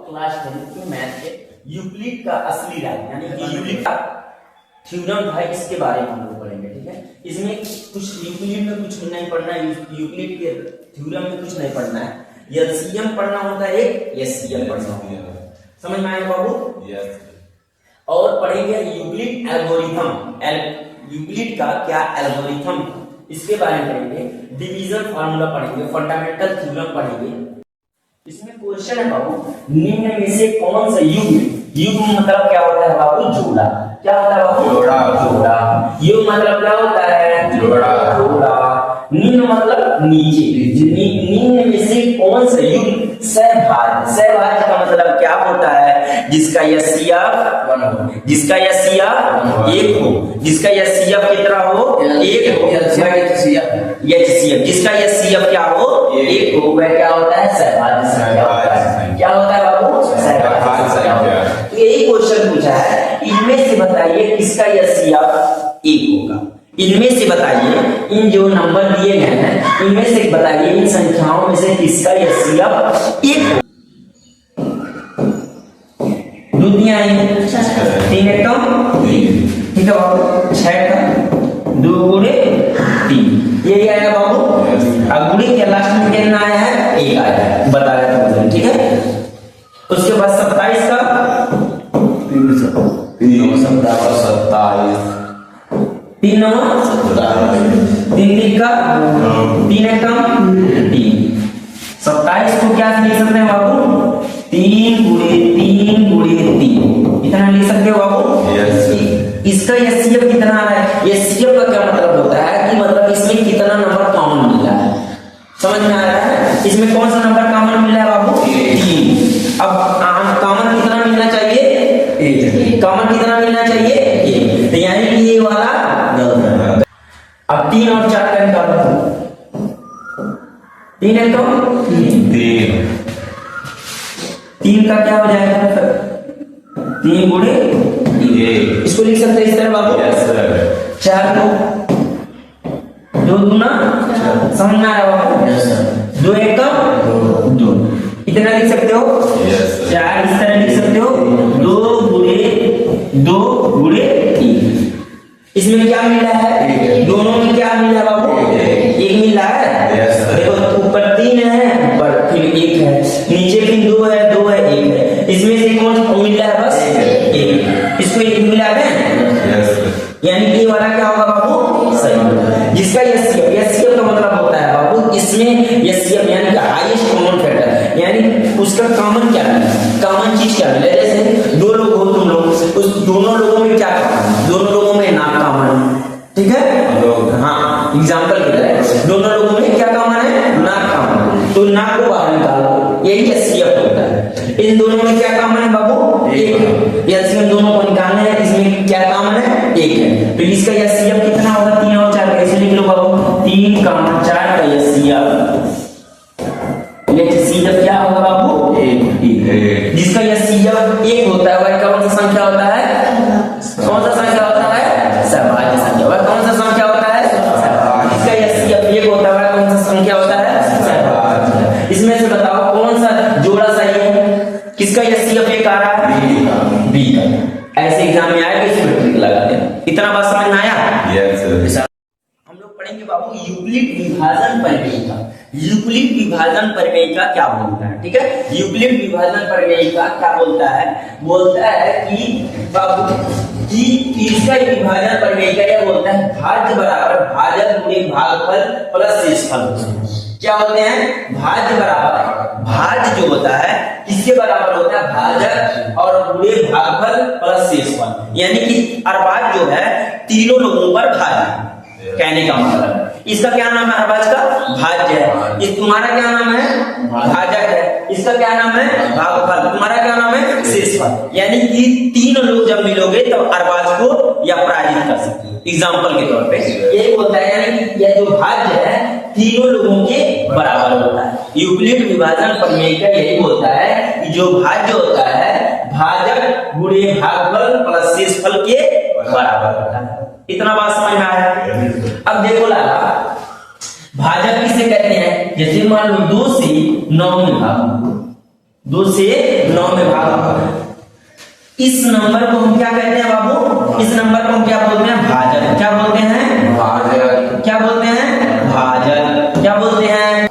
Class 10 के math के Euclid का असली राय यानी कि यूक्लिड का थ्योरम था, इसके बारे में हम लोग पढ़ेंगे। ठीक है, इसमें कुछ यूक्लिड में कुछ नहीं पढ़ना है, यूक्लिड के थ्योरम में कुछ नहीं पढ़ना है, एलसीएम पढ़ना होता है, एक एचसीएफ पढ़ना होता है। समझ में आया बाबू? यस। और पढ़ेंगे यूक्लिड एल्गोरिथम, यूक्लिड का क्या एल्गोरिथम, इसके बारे में पढ़ेंगे। डिवीजन फार्मूला पढ़ेंगे, फंडामेंटल थ्योरम पढ़ेंगे। इसमें क्वेश्चन है बाबू, निम्न में से कौन सा युग्म मतलब क्या होता है बाबू? जोड़ा। क्या होता है बाबू? जोड़ा। जोड़ा। युग्म मतलब क्या होता है? जोड़ा। जोड़ा। निम्न मतलब नीचे। निम्न में से कौन सा युग्म सहभाज्य, सहभाज्य का मतलब क्या होता है? जिसका एचसीएफ 1 हो, जिसका एचसीएफ 1 हो, जिसका एचसीएफ कितना हो? 1 हो। एचसीएफ जिसका एचसीएफ क्या हो? 1 हो, वह क्या होता है? सहभाज्य संख्या होता है। क्या होता है बाबू? सहभाज्य संख्या। तो यही क्वेश्चन पूछा है, इनमें से बताइए किसका एचसीएफ 1 होगा। इनमें से बताइए, इन जो नंबर दिए गए हैं इनमें से बताइए, इन संख्याओं में से किसका एचसीएफ 1 दूधियां आई 3 एकम 3, ठीक है बाबू। 6 का 2 गुणे 3, यही आया बाबू। अब गुणे के लास्ट में कितना आया है? 1 आया है, बता रहा था मुझे। ठीक है, उसके बाद 27 का 3 27 3 9 3 का 3 एकम 3। 27 को क्या लिख सकते हैं बाबू? 3 गुणे 3 गुणे 3, इतना लिख सकते हो बाबू? यस। इसका एचसीएफ कितना आ रहा है? एचसीएफ का क्या मतलब होता है कि मतलब इसमें कितना नंबर कॉमन मिल रहा है। समझ में आ रहा है? इसमें कौन सा नंबर कॉमन मिल रहा है बाबू? 3। अब कॉमन कितना मिलना चाहिए? 1। कॉमन कितना मिलना चाहिए? 1। तो यानी कि ये वाला गलत है। अब 3 और 4 का निकालो। 3 है तो 3 का क्या हो जाएगा? 3 गुणे 1, इसको लिख सकते हैं इस तरह बाबू। Yes sir. 4 को 2 दूना, समझ में आ रहा है बाबू? Yes sir. 2 एकम 2, इतना लिख सकते हो। Yes sir. 4 इस तरह लिख सकते हो, 2 गुणे 3। इसमें क्या मिला है? दोनों में क्या मिला बाबू? 1 मिला है। Yes sir. देखो ऊपर 3 है, ऊपर फिर 1 है, नीचे फिर 2 है, 2 है, 1 है। इसमें से कौन मिल रहा है? बस 1। इसको 1 मिला है, यस सर। यानी ये वाला क्या होगा बाबू? सही। जिसका एचसीएफ का मतलब होता है बाबू, इसमें एचसीएफ यानी कि हाईएस्ट कॉमन फैक्टर, यानी उसका कॉमन क्या मिला, कॉमन चीज क्या मिला। जैसे 2 लोग हो, तुम लोग, उस दोनों लोगों में क्या कॉमन? दोनों लोगों में नाक कॉमन, ठीक है? हाँ, एग्जांपल के लिए दोनों लोगों में क्या कॉमन है? नाक कॉमन। तो नाक को बाहर निकालो, यही एचसीएफ होता है। इन दोनों में क्या कॉमन है बाबू? 1। एचसीएफ दोनों को निकालना है, इसमें क्या कॉमन है? 1 है। तो इसका एचसीएफ कितना होगा? 3 और 4 कैसे लिख लो बाबू? 3 का 4 का एचसीएफ क्या होगा बाबू? 1। जिसका एचसीएफ 1 होता है वह कौन सा संख्या होता है? कौन सा संख्या होता है? सहभाज्य संख्या। वह कौन सा संख्या होता है? जिसका एचसीएफ 1 होता है वह कौन सा संख्या होता है? सहभाज्य। इसमें से बताओ कौन सा जोड़ा सही है? किसका एचसीएफ 1 आ रहा है? बी का। ऐसे एग्जाम में आएगा, इसमें ट्रिक लगा देना। इतना बात समझ में आया? Yes sir. हम लोग पढ़ेंगे बाबू यूक्लिड विभाजन प्रमेय का। यूक्लिड विभाजन प्रमेय का क्या बोलता है? ठीक है, यूक्लिड विभाजन प्रमेय का क्या बोलता है? बोलता है कि बाबू कि इसका विभाजन प्रमेय का यह बोलता है, भाज्य बराबर भाजक गुणे भागफल प्लस शेषफल। क्या होते हैं? भाज्य बराबर, भाज्य जो होता है किसके बराबर होता है? भाजक और गुणे भागफल प्लस शेषफल। यानी कि अरबाज जो है तीनों लोगों पर भाज्य, कहने का मतलब इसका क्या नाम है? अरबाज का भाज्य है। इस तुम्हारा क्या नाम है? भाजक है। इसका क्या नाम है? भागफल। तुम्हारा क्या नाम है? शेषफल। यानी कि 3 लोग जब मिलोगे तब तो अरबाज को या पराजित कर सकते हो। एग्जाम्पल के तौर पे यही होता है, यानी कि यह जो भाज्य है तीनों लोगों के बराबर होता है। यूक्लिड विभाजन प्रमेय का यही बोलता है कि जो भाज्य होता है भाजक गुणे भागफल प्लस शेषफल के बराबर होता है। इतना बात समझ में आया? अब देखो लाला, भाजक किसे कहते हैं? जैसे मान लो 2 से 9 में भाग, 2 से 9 में भाग होगा। इस नंबर को हम क्या कहते हैं बाबू? इस नंबर को हम क्या बोलते हैं? भाजक। क्या बोलते हैं? भाजक। क्या बोलते हैं? भाजक। क्या बोलते हैं?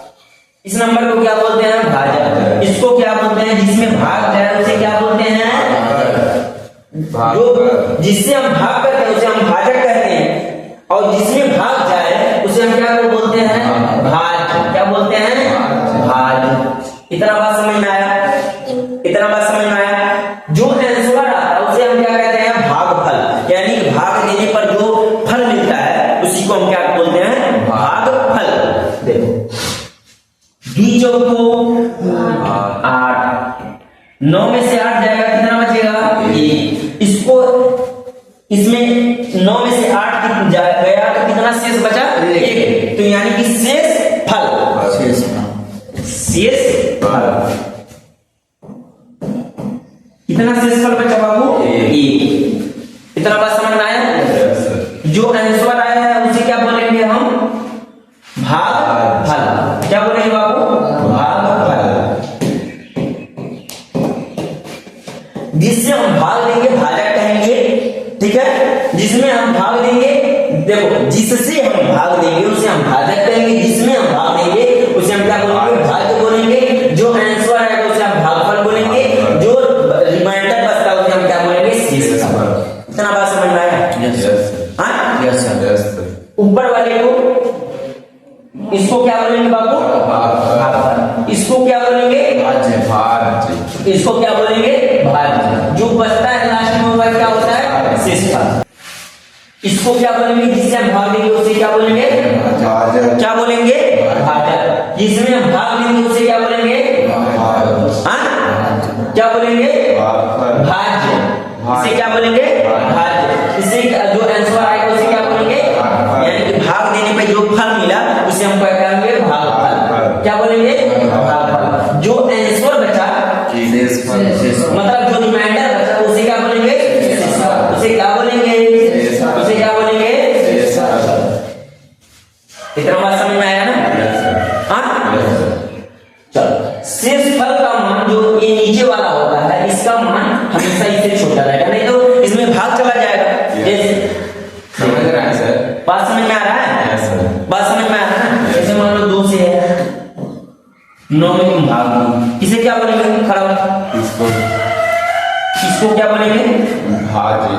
इस नंबर को क्या बोलते हैं? भाजक। इसको क्या बोलते हैं? जिसमें भाग जाए उसे क्या बोलते हैं? जो जिससे हम भाग करते हैं उसे हम भाजक कहते हैं, और जिसमें भाग जाए उसे हम क्या बोलते हैं? भाज। क्या बोलते हैं? भाज। इतना बात समझ में आया? इतना बात समझ में आया? जो आंसर आता है उसे हम क्या कहते हैं? भागफल। यानी भाग देने पर जो फल मिलता है उसी को हम क्या बोलते हैं? भागफल। देखो, 2 चौको 8, 9 में से 8 जाएगा, कितना बचेगा? 1। इसको इसमें 9 में से 8 गया तो कितना शेष बचा? 1। तो यानी कि शेष फल। शेष फल कितना शेष फल बचा बाबू? 1। इतना बात समझ में आया? जो आंसर आया है उसे क्या बोलेंगे हम? भागफल। क्या बोलेंगे बाबू? भागफल। जिससे हम भाग देंगे भाजक कहेंगे, ठीक है? जिसमें हम भाग देंगे, देखो, जिससे हम भाग देंगे उसे हम भाजक कहेंगे, जिसमें हम भाग देंगे उसे हम क्या बोलेंगे? भाज्य बोलेंगे। जो आंसर आएगा उसे हम भागफल बोलेंगे, जो रिमाइंडर बचता है उसे हम क्या बोलेंगे? शेष फल। इतना बात समझ में आया? ऊपर वाले को इसको क्या बोलेंगे बाबू? भागफल। इसको क्या बोलेंगे? भाज्य। इसको क्या बोलेंगे? भाज्य। जो बचता है लास्ट में वह क्या होता है? शेष फल। इसको क्या बोलेंगे? जिससे हम भाग देंगे उसे क्या बोलेंगे? भाजक। क्या बोलेंगे? भाजक। जिसमें हम भाग देंगे उसे क्या बोलेंगे? क्या बोलेंगे? भाज्य। इसे क्या बोलेंगे? भाज्य। इसे जो आंसर आएगा उसे क्या बोलेंगे? यानी कि भाग देने पे जो फल मिला उसे हम क्या कहेंगे? भागफल। क्या बोलेंगे? भागफल। जो आंसर बचा मतलब जो रिमाइंडर बचा उसे क्या बोलेंगे? उसे क्या बोलेंगे? उसे क्या बोलेंगे? इतना बात समझ में आया ना? हाँ, चलो। शेष फल का मान जो ये नीचे वाला होता है इसका मान हमेशा इससे छोटा रहेगा, नहीं तो इसमें भाग चला जाएगा। जैसे समझ रहा है सर? बात समझ में आ रहा है? बात समझ में आ रहा है? जैसे मान लो 2 से है 9 में तुम भाग दो, इसे क्या बोलेंगे? खड़ा हो। इसको क्या बोलेंगे? भाज्य।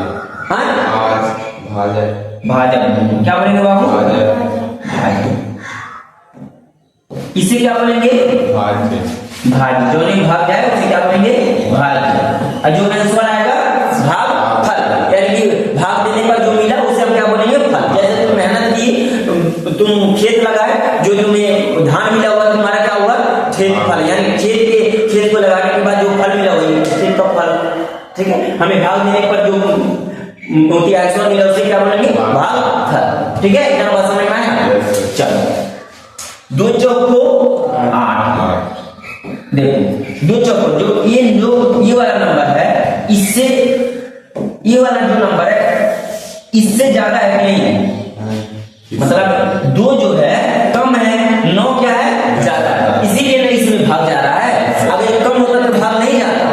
भाजक। भाजक। क्या बोलेंगे बाबू? भाजक। इसे क्या बोलेंगे? भाज्य। भाज्य। जो नहीं भाग जाए उसे क्या बोलेंगे? भाज्य। और जो आंसर आएगा भागफल, यानी कि भाग देने पर जो मिला उसे हम क्या बोलेंगे? फल। जैसे तुम मेहनत की, तुम खेत लगाए, जो तुम्हें धान मिला हुआ तुम्हारा क्या हुआ? खेत फल। यानी खेत को लगाने के बाद जो फल मिला वही खेत का फल, ठीक है? हमें भाग देने पर जो आंसर मिला उसे क्या बोलेंगे? भागफल। ठीक है? इतना बात समझ में आया? चलो, 2 चौको 8। देखो, 2 चौको जो ये वाला नंबर है, इससे ये वाला जो नंबर है इससे ज्यादा है कि नहीं है? मतलब 2 जो है कम है, 9 क्या है? ज्यादा है, इसीलिए नहीं इसमें भाग जा रहा है। अगर ये कम होता तो भाग नहीं जाता।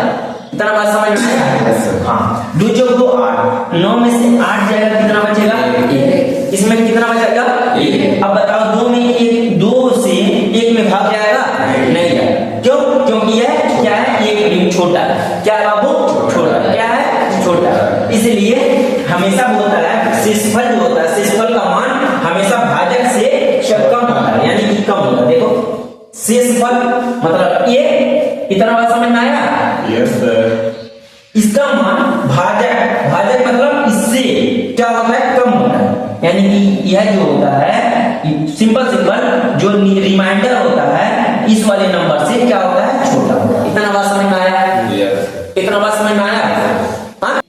इतना बात समझ में आया? हाँ। 2 चौको 8, 9 में से 8 जाएगा, कितना बचेगा? 1। इसमें कितना बचेगा? 1। अब बताओ 2 से 1 में भाग जाएगा? नहीं जाएगा। क्यों? क्योंकि यह क्या है? 1 छोटा है। क्या है बाबू? छोटा। क्या है? छोटा। इसलिए हमेशा होता है शेषफल जो होता है, शेषफल का मान हमेशा भाजक से कम होता है, यानी कि कम होता है। देखो, शेषफल मतलब ये, इतना बात समझ में आया? Yes sir. इसका मान भाजक मतलब इससे क्या होता है? कम होता है। यानी कि यह जो होता है सिंपल जो रिमाइंडर होता है इस वाले नंबर से क्या होता है? छोटा होता है। इतना बात समझ में आया? इतना बात समझ में आया? हाँ?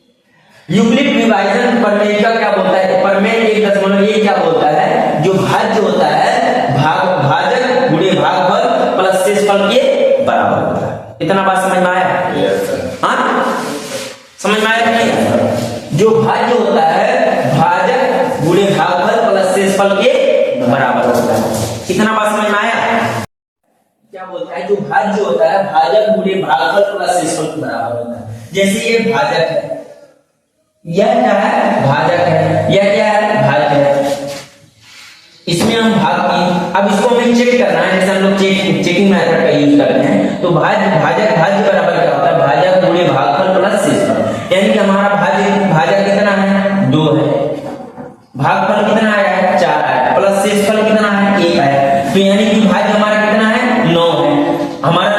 यूक्लिड विभाजन प्रमेय का क्या बोलता है? प्रमेय 1.1 क्या बोलता है? जो भाज्य होता है भाजक गुणे भागफल प्लस शेषफल के बराबर होता है। इतना बात समझ में आया? Yes sir. हाँ, समझ में आया कि नहीं? जो भाज्य होता है भाजक गुणे भागफल प्लस शेषफल के बराबर होता है। इतना बात समझ में आया? क्या बोलता है है जो भाज्य होता है भाजक गुणे भागफल प्लस शेषफल के बराबर होता है। जैसे ये भाजक है, यह क्या है भाजक है, यह क्या है भाज्य है, इसमें हम भाग किए। अब इसको हमें चेक करना है, जैसे हम लोग चेकिंग मेथड का यूज करते हैं। तो भाजक बराबर क्या होता है भाजक गुणे भागफल प्लस शेषफल, यानी कि हमारा भाजक कितना है 2 है, भागफल कितना आया है 4 आया, प्लस शेषफल कितना है 1 आया। तो यानी कि भाज्य हमारा कितना है 9 है हमारा,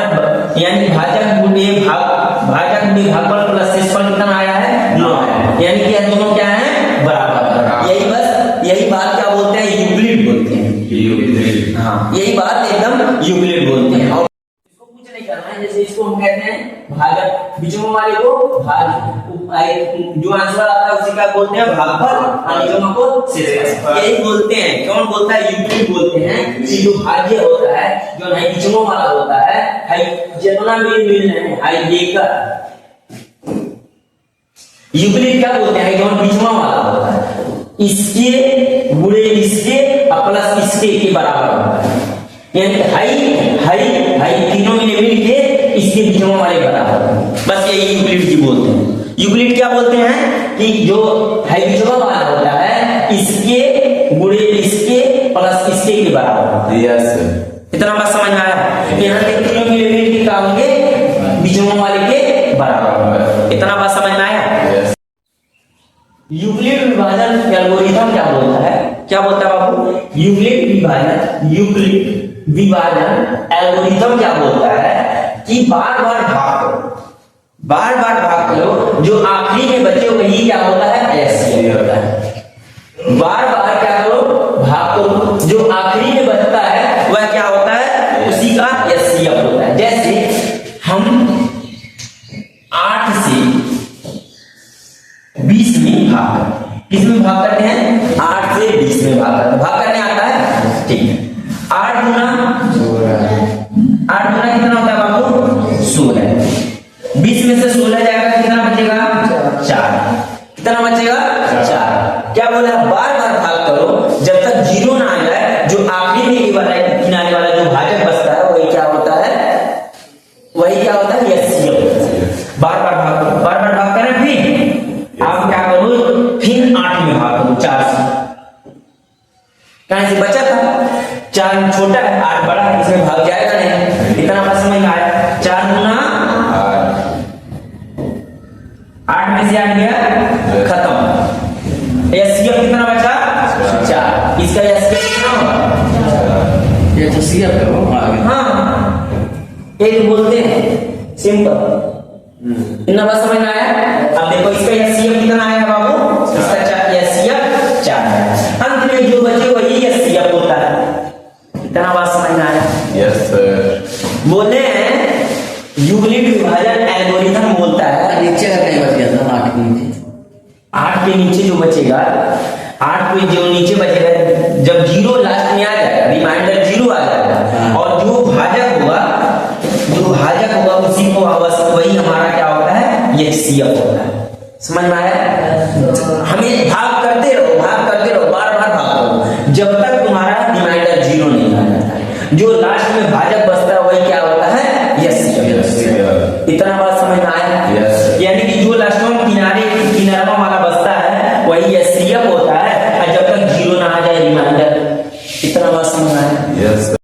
यानी भाजक गुणे भागफल प्लस शेषफल कितना आया है 9 है, यानी कि ये दोनों क्या है बराबर। यही बात क्या बोलते हैं यूक्लिड बोलते हैं। हाँ यही बात एकदम यूक्लिड बोलते हैं। और इसको कुछ नहीं करना है, जैसे इसको हम कहते हैं भाजक, बीचों वाले को भाग, जो आंसर आता है उसी का बोलते हैं भागफल और निजों को शेषफल। यही बोलते हैं, कौन बोलता है यूक्लिड बोलते हैं कि जो भाज्य होता है जो निजों वाला होता है जितना मिल है हाई लेकर, यूक्लिड क्या बोलते हैं जो बीचवा वाला होता है इसके गुणे इसके प्लस इसके के बराबर होता है, यानी हाई तीनों में मिल के इसके बीचों वाले बराबर है। बस यही यूक्लिड की बोलते हैं। यूक्लिड क्या बोलते हैं कि जो हाई बीचों वाला होता है इसके गुणे इसके प्लस इसके के बराबर होता है। यस इतना बात समझ में आया? यहाँ तक तीनों मिल के क्या होंगे बीचों वाले के बराबर। इतना बात समझ में आया? यूक्लिड विभाजन एल्गोरिथम क्या बोलता है, क्या बोलता है बाबू? यूक्लिड विभाजन एल्गोरिथम क्या बोलता है कि बार बार भाग करो, जो आखिरी में बचे वही क्या होता है एचसीएफ होता है। बार बार क्या करो भाग करो, जो आखिरी में बचता है वह क्या होता है उसी का एचसीएफ होता है। जैसे हम 8 से 20 में भाग, किसमें भाग करते हैं 8 से 20 में भाग करते हैं। भाग करने आता है ठीक है। 8 गुना कितना होता है बाबू 16, 20 में से 16 जाएगा कितना बचेगा 4, कितना बचेगा 4। क्या बोला बार बार भाग करो जब तक 0 ना आ जाए, जो आखिरी में किनारे वाला जो भाजक बचता है वही क्या होता है एचसीएफ। बार बार भाग करो, बार बार भाग करें फिर आप क्या करो फिर 8 में भाग करो 4 से, कहां से बचा था 4 छोटा है 8 बड़ा है, इसमें भाग जाएगा नहीं। इतना बात समझ में आया? 4 गुना 8 में से 8 गया खत्म। एचसीएफ कितना बचा 4, इसका एचसीएफ कितना होगा ये तो सीएफ है। हाँ एक बोलते हैं सिंपल। इतना बात समझ में आया? अब देखो इसका एचसीएफ कितना आया बाबू, इसका एचसीएफ 4 है। अंत में जो बचे वही एचसीएफ होता है। इतना बात समझ में आया? Yes sir. बोले हैं यूक्लिड विभाजन एल्गोरिथम बोलता है नीचे का नहीं बच गया था 8 के नीचे, 8 के नीचे जो बचेगा, 8 पे जो नीचे बचेगा जब 0 लास्ट में आ जाएगा, रिमाइंडर 0 आ जाएगा और जो भाजक होगा उसी को वही हमारा क्या होता है एचसीएफ होता है। समझ में आया? हमें भाग करते रहो बार बार भाग करो जब तक तुम्हारा रिमाइंडर 0 नहीं आ जाता है। जो लास्ट में भाजक बचता है वही क्या होता है एचसीएफ। इतना बात समझ में आया? यानी कि जो लास्ट में किनारा वाला बचता है वही एचसीएफ होता है और जब तक 0 ना आ जाए रिमाइंडर। इतना बात समझ में आया? Yes sir.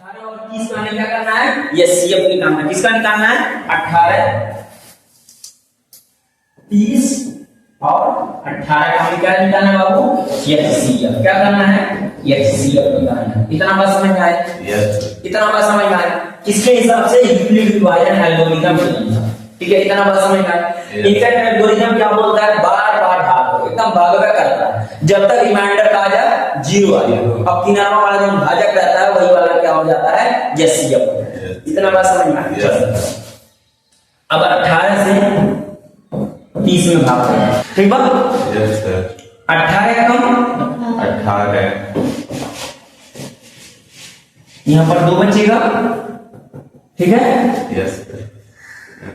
18 और 30 का क्या करना है एचसीएफ निकालना है। किसका निकालना है 18, 30 और 18 का हमें क्या निकालना है बाबू एचसीएफ। क्या करना है एचसीएफ निकालना है। इतना बात समझ में आया? यस। इतना बात समझ में आया? किसके हिसाब से यूक्लिड विभाजन एल्गोरिथम चलना। ठीक है इतना बात समझ में आया? इनका एल्गोरिथम क्या बोलता है बार बार भाग करो, एकदम भागवा करता है जब तक रिमाइंडर का आ जाए 0 आ जाए। अब किनारा वाला जो भाजक रहता है वही वाला क्या हो जाता है एचसीएफ। इतना बात समझ में आया? अब 18 से 30 में भाग करें ठीक बात? Yes sir. 18 कम 18 यहाँ पर 2 बचेगा ठीक है, यस सर।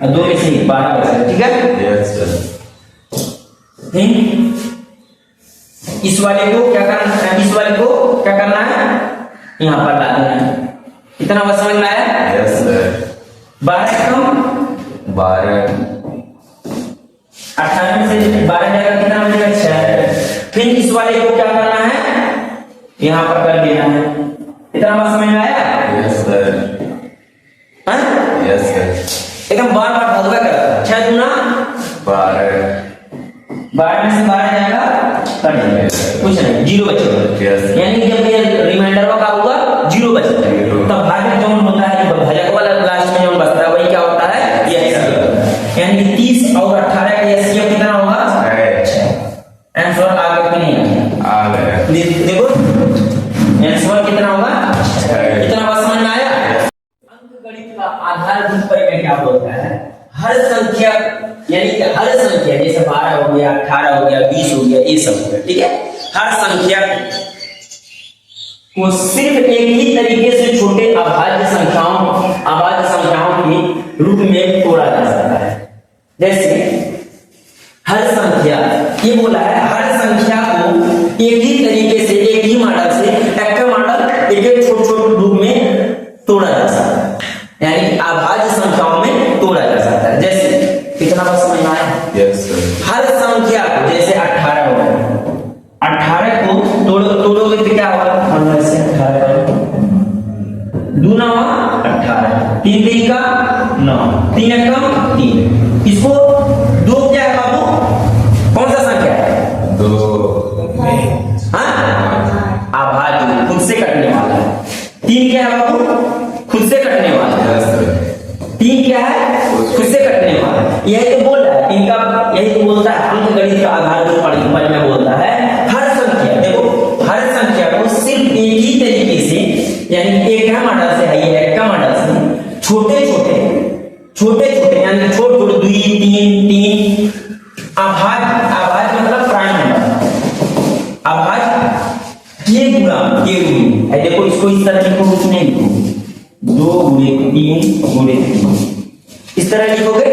2 में से 12 बचेगा ठीक है। Yes sir. इस वाले को क्या करना है, इस वाले को क्या करना है यहाँ पर ला देना है। इतना बात समझ में आया? यस सर 12 कम 12 98 से 12 जाएगा कितना बचेगा 6। फिर इस वाले को क्या करना है, यहाँ पर कर देना है। इतना बात समझ में आया? यस सर हाँ? यस सर एकदम बार बार भगवा कर 6 दूना 12 12 में से 12 जाएगा कट जाएगा, कुछ नहीं, 0 बचेगा। Yes. यानी जब ये रिमाइंडर का होगा 0 बचेगा, Zero. तब भाजक जो होता है, भाजक वाला लास्ट में जो बचता है वही क्या होता है, ये एचसीएफ। यानी कि 30 और 18 का एचसीएफ कितना होगा 6। आंसर आगे कि नहीं आ गया देखो आंसर कितना होगा 6। इतना बात समझ में आया? अंकगणित का आधारभूत परिमेय क्या होता है, हर संख्या यानी कि हर संख्या जैसे 12 हो गया 18 हो गया 20 हो गया ये सब हो गया, ठीक है, हर संख्या को सिर्फ एक ही तरीके से छोटे अभाज्य संख्याओं के रूप में तोड़ा जा सकता है। जैसे हर संख्या, ये बोला है हर संख्या को एक ही तरीके से एक ही मॉडल से एक मॉडल एक छोटे छोटे रूप में तोड़ा जा सकता है, यानी कि अभाज्य संख्याओं में तोड़ा जा सकता है। जैसे कितना बात समझ में आया? यस सर हर संख्या को जैसे 18 हो गया, 18 को तोड़ोगे तो क्या होगा, हम ऐसे 18 दूना 18 3 3 का 9 3 एकम 3। इसको 2 क्या है बाबू, कौन सा संख्या है 2 हाँ अभाज्य खुद से कटने वाला है। 3 क्या है बाबू, खुद से कटने वाला है। यस सर 3 क्या है, खुद से कटने वाला है। यही तो बोल रहा है इनका, यही तो बोलता है अंकगणित का आधारभूत परिमेय में बोलता है हर संख्या, देखो हर संख्या को सिर्फ एक ही तरीके से यानी एक का मॉडल से है, ये एक का मॉडल से छोटे छोटे यानी छोटे 2 3 3 अभाज्य मतलब प्राइम नंबर अभाज्य ये गुणा ये गुणी है। देखो इसको इस तरह लिखो, कुछ नहीं लिखो 2 गुणे 3 गुणे 3 इस तरह लिखोगे,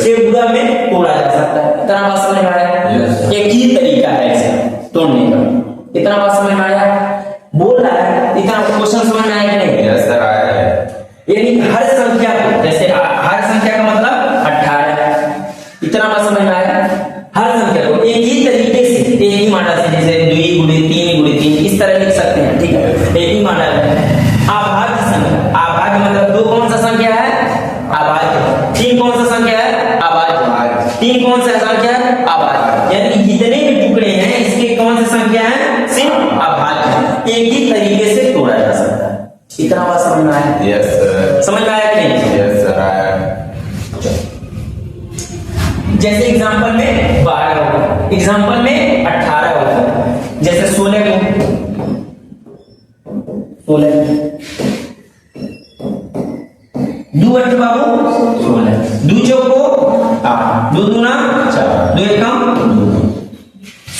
से गुणा में तोड़ा जा सकता है। इतना बात समझ में आया? Yes. एक ही तरीका है इसे तोड़ने का। इतना बात समझ में आया? बोल रहा है इतना क्वेश्चन समझ में आया कि नहीं? यस सर आया है यानी हर संख्या को, जैसे हर संख्या का मतलब 18। इतना बात समझ में आया? हर संख्या को एक ही तरीके से एक ही मॉडल से जैसे 2 गुणे 3 गुणे 3 इस तरह लिख सकते हैं, ठीक है, एक ही मॉडल है। अभाज्य संख्या, अभाज्य मतलब 2 कौन सा संख्या है अभाज्य, 3 कौन सा संख्या है अभाज्य, 3 कौन सा संख्या है अभाज्य, यानी कि जितने भी टुकड़े हैं इसके कौन सी संख्या है सिर्फ अभाज्य, एक ही तरीके से तोड़ा जा सकता है। इतना बात समझ में आया? यस सर समझ में आया कि नहीं? यस सर आया जैसे एग्जांपल में 12 होगा, एग्जांपल में 18 होगा, जैसे 16 को 2 अट्ठ बाबू 16, 2 चौको 8, 2 दूना 4, 2 एकम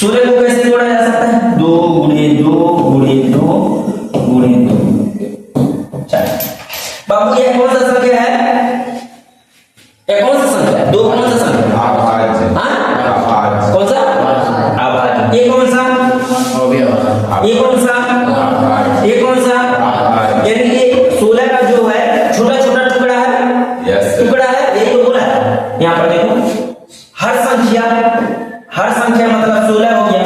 16 को कैसे जोड़ा जा सकता है? 2 गुणे 2 गुणे 2 गुणे 2 4। बाबू ये कौन सा संख्या है? ये कौन सा संख्या है? 2 कौन सा संख्या है? अभाज्य हाँ? कौन सा? अभाज्य। ये कौन सा? ये कौन सा? ये कौन सा? यानी कि 16 का जो है छोटा छोटा टुकड़ा है, टुकड़ा है, यही तो बोला है। यहाँ पर देखो हर संख्या मतलब 16 हो गया,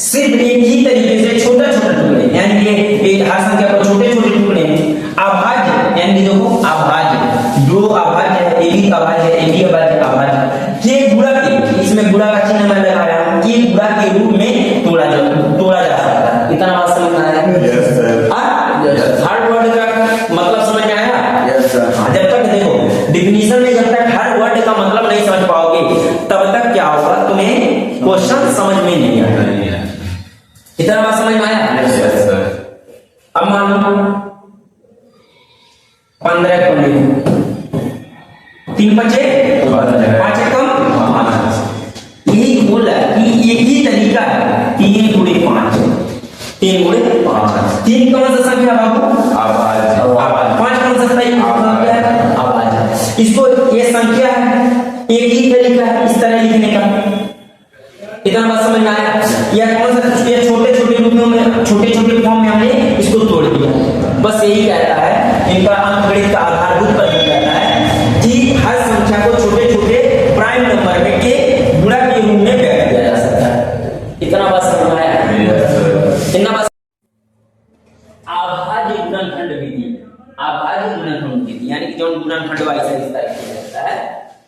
सिर्फ एक ही तरीके से छोटा छोटा टुकड़े, यानी कि हर संख्या को छोटे छोटे टुकड़े अभाज्य, यानी कि देखो अभाज्य 2 अभाज्य है, ए भी अभाज्य है, ए भी अभाज्य के गुणा के, इसमें गुणा का चिन्ह मैं लगाया हूं, के गुणा के रूप में तोड़ा जा सकता है। इतना बात समझ में आया? यस सर हर वर्ड का मतलब समझ में आया? यस सर जब तक देखो डिफिनीशन में जब तक हर वर्ड का मतलब नहीं समझ पाओगे तब तक क्या होगा, तुम्हें क्वेश्चन समझ में नहीं आएगा। इतना बात समझ में आया? यस सर अब मान लो 15 को लिखो, 3 बचे 5 एकम 5। यही बोला कि एक ही तरीका है 3 गुणे 5, 3 गुणे 5। 3 कौन सा संख्या बाबू? अभाज्य 5 कौन सा संख्या है? अभाज्य। इसको ये संख्या है, एक ही तरीका है इस तरह लिखने का। इतना बात समझ में आया? यह कौन सा, ये छोटे छोटे रूपों में छोटे छोटे फॉर्म में हमने इसको तोड़ दिया, बस यही कहता है बीजगणित का आधारभूत प्रश्न कहता है कि हर संख्या को छोटे छोटे प्राइम नंबर में के गुणा के रूप में व्यक्त किया जा सकता है। इतना बात समझ में आया? Yes, sir. इतना बात। आभाज्य गुणनखंड विधि, आभाज्य गुणनखंड विधि यानी कि जो गुणनखंड वाइज इस तरह किया जाता है,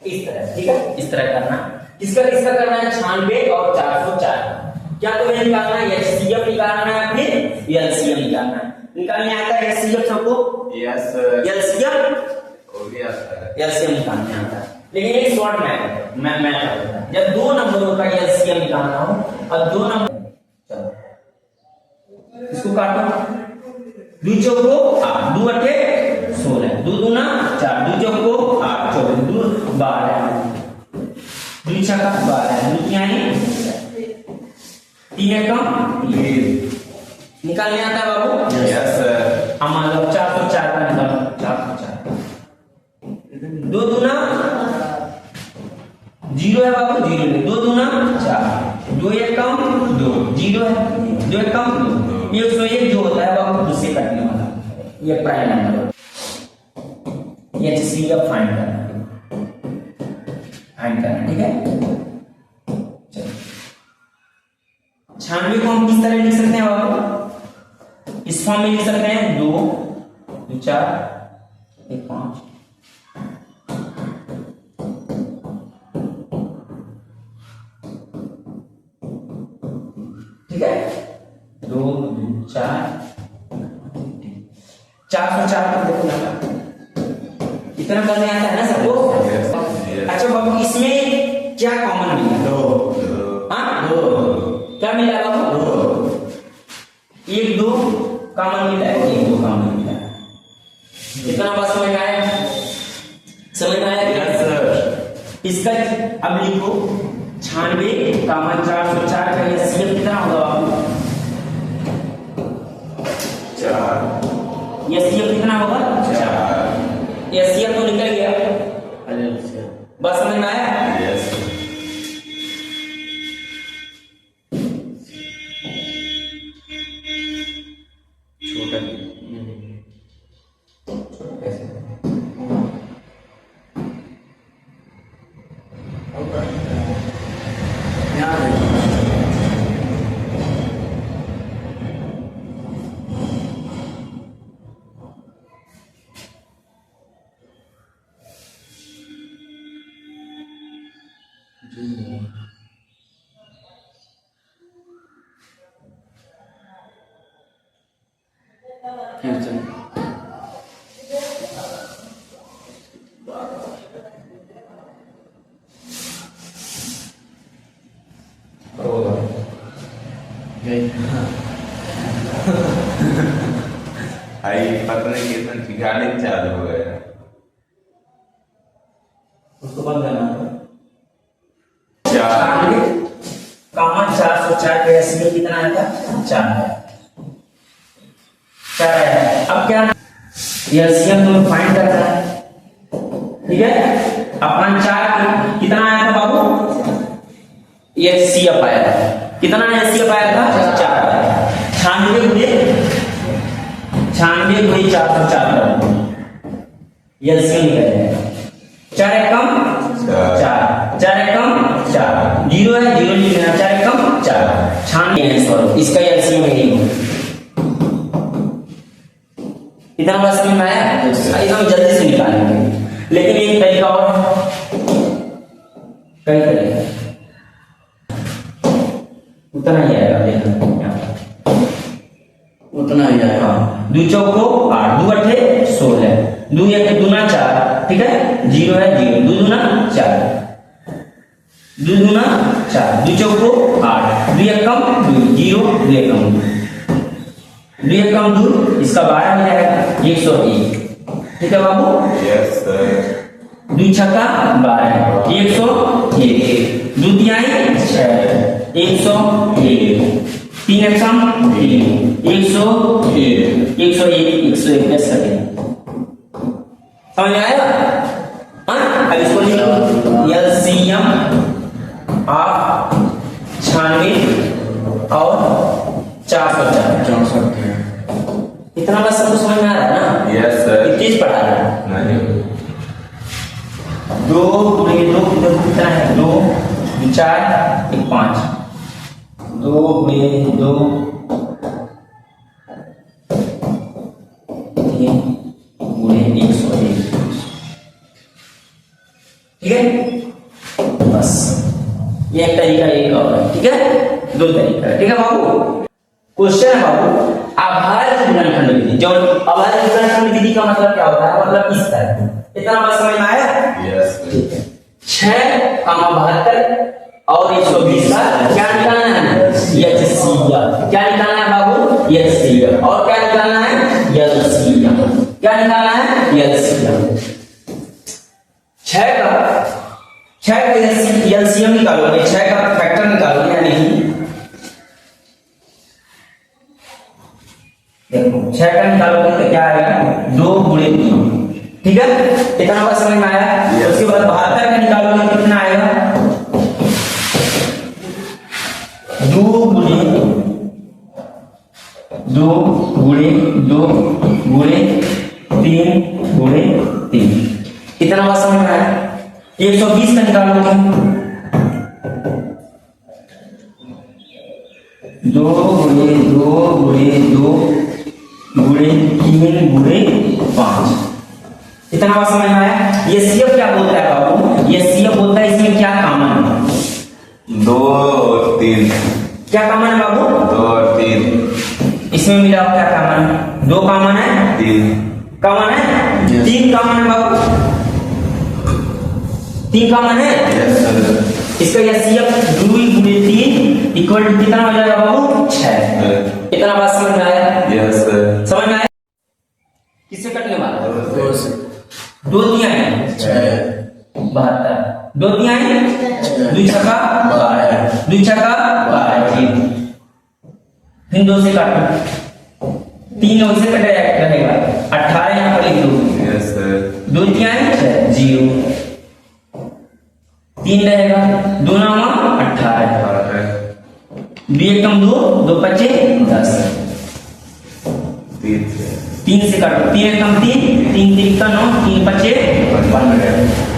इस तरह, ठीक है, इस तरह करना। किसका किसका करना है? 96 और 404। क्या तुम्हें निकालना है? एचसीएफ निकालना है, फिर एलसीएम निकालना है। निकालने आता है एचसीएफ सबको? Yes, sir. एलसीएम हो गया सर। एलसीएम निकालने आता है, लेकिन एक शॉर्ट मैं जब दो नंबरों का एलसीएम निकालना हो, अब दो नंबर, चलो इसको काटो। 2 चौको 8, 2 अठे 16, 2 दूना 4, 2 चौको 8, 24, 2 12, 2 छक्का 12, 2 तिहाई 3 एकम 3। निकालने आता है बाबू? Yes, sir. अब मान लो 404 का निकालो, 404, 2 दूना 0 है बाबू, 0 है, 2 दूना 4, 2 एकम 2, 0 है, 2 एकम 2। 101 जो होता है बाबू उससे कटने वाला, ये प्राइम नंबर, ये एचसीएफ फाइंड करना, ठीक है। चलो 96 को हम किस तरह लिख सकते हैं बाबू? इस फॉर्म में लिख सकते हैं 2 2 4 1 5, ठीक है, 2 2 4 404 को देखो ना, इतना करने आता है ना सबको? Yes. अच्छा बाबू इसमें क्या कॉमन मिला? 2 हाँ 2, क्या मिला बाबू? 1 2 कॉमन मिला है, 1 2 कॉमन मिला है। इतना बात समझ में आया? समझ में आया? Yes, sir. इसका अब लिखो 96 कॉमन 404 का एचसीएफ कितना होगा बाबू? 4 एचसीएफ कितना होगा? 4 एचसीएफ तो निकल गया, बस समझ में आया? Yes. छोटा आई पता नहीं कितना गाड़ी चालू हो गया, उसको बंद करना है। 4 कॉमन 404 का एचसीएफ कितना आएगा? 4 है, 4 है। अब क्या एलसीएम तो फाइंड करना है, ठीक है। अपन 4 कितना आया था बाबू? एचसीएफ आया था, कितना एचसीएफ आया था? 4 आया। 96 गुणे 404 एलसीएम निकल जाएगा। 4 एकम 4, 4 एकम 4, 0 है, 0 लिखना, 4 एकम 4, 96 इसका एलसीएम है। इतना बात समझ में आया? एकदम जल्दी से निकालेंगे, लेकिन एक तरीका और कई तरीका, उतना ही आएगा, देखना उतना ही आएगा। 2 चौको 8, 2 अठे 16, 2 एक दूना 4, ठीक है, 0 है, 0, 2 दूना 4, 2 दूना 4, 2 चौको 8, 2 एक कम 2, 0, 2 एक कम 2, 2 एक कम 2, इसका 12 हो जाएगा, 101, ठीक है बाबू? Yes, sir. 2 छक्का 12, 101, 2 तिहाई 6, 101, 3 एकम 3, 101, 101 प्लस कर देना। समझ में आया? हाँ, अब इसको लिखो एलसीएम ऑफ 96 और 404। इतना बस सबको समझ में आ रहा है ना? Yes, sir. किस चीज पढ़ा रहा है? 4 एक 5 2 गुणे 2 3 गुणे 101 ठीक है। बस ये एक तरीका एक और है, ठीक है, 2 तरीका है, ठीक है बाबू। क्वेश्चन है बाबू आभाज्य गुणनखंड विधि। जो आभाज्य गुणनखंड विधि का मतलब क्या होता है, मतलब इस तरह, इतना बात समझ में आया? यस 6, 72 और 120 का क्या निकालना है, HCF। क्या निकालना है बाबू, HCF। और क्या निकालना है, LCM। क्या निकालना है, LCM। 6 का LCM निकालोगे, 6 का फैक्टर निकालोगे, यानी कि देखो 6 का निकालोगे तो क्या आएगा, 2 गुणे 3, ठीक है, इतना बात समझ में आया। उसके बाद 72 का निकालोगे तो कितना आएगा, 2 गुणे 2 गुणे 2 गुणे 3 गुणे 3, इतना बात समझ में आया। 120 का निकालोगे, 2 गुणे 2 गुणे 2 गुणे 3 गुणे 5, इतना बात समझ में आया। ये सीएफ क्या बोलता है बाबू, ये सीएफ बोलता है इसमें क्या कॉमन है, 2 और 3, क्या कॉमन है बाबू, 2 और 3, इसमें मिला क्या कॉमन है, 2 कॉमन है, 3 कॉमन है, 3 कॉमन है बाबू, 3 कॉमन है। Yes sir. इसका HCF 2 गुणे 3 इक्वल टू कितना हो जाएगा बाबू, 6। इतना बात समझ में आया, यस सर। समझ में आया। किससे कटने वाला, 2 से 2 दिया है 72, 2 दिया है 2 छक्का 12, 2 छक्का 12, ठीक। फिर 2 से काटो, 3 वैसे रहेगा 18, यहाँ पर लिख दो, यस सर। 2 दिया है 0, 3 रहेगा, 2 9 18, 2 एकम 2, 2 पच्चे 10, 3 से काटो, 3 एकम 3, 3 3 का 9, 3 पच्चे 15,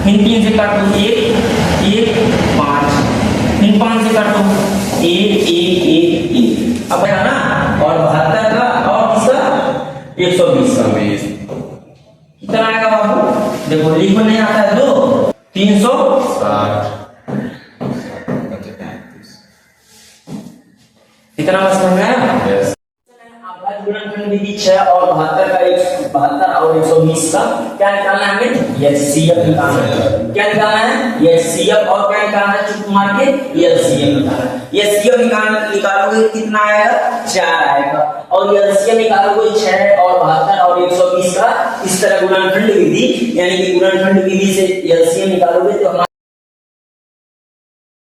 फिर 3 से काटो 1 1 5, फिर 5 से काटो 1 1 1 1, अब है ना। और 72 का और किसका 120 का 20 कितना आएगा बाबू, देखो लिखो नहीं आता है, 2 360, 60 इतना बस समझ में आया। यस आभाज्य गुणनखंड विधि 6 और 72 का 72 और 120 का क्या निकालना है हमें, HCF निकालना है। क्या निकालना है, HCF। और क्या निकालना है, चुप मार के LCM निकालना है। HCF निकालोगे कितना आएगा, 4 आएगा, और LCM निकालोगे 6 और 72 और 120 का। इस तरह गुणनखंड विधि, यानी कि गुणनखंड विधि से LCM निकालोगे तो हमारा